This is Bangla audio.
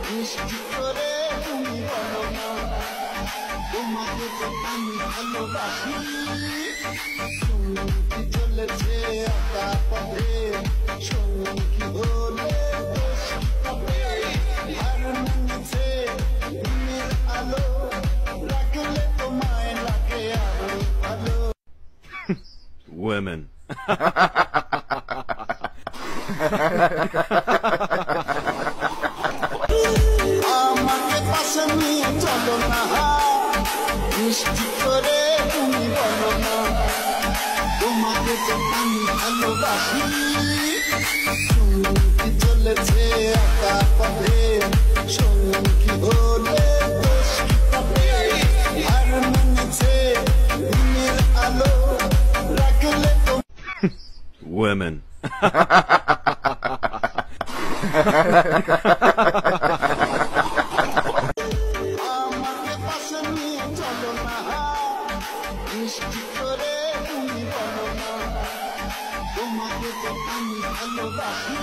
মিষ্টি করে তুমি বলো না তোমাকে তো আমি ভালোবাসি সঙ্গী চলেছে একা পথে সঙ্গী হলে দোষ হবে আর মেনেছে দিনের আলো রাখলে তোমায় লাগে আরো ভালো Women. আমাকে পাশে নিয়ে চলো না মিষ্টি করে তুমি বলো না তোমাকে তো আমি ভালোবাসি সঙ্গী চলেছে একা পথে সঙ্গী হলে দোষ হবে আর মেনেছে দিনের আলো রাখলে তো Women. আমাকে পাশে নিয়ে চলো না মিষ্টি করে তুমি বলো না তোমাকে তো আমি ভালোবাসি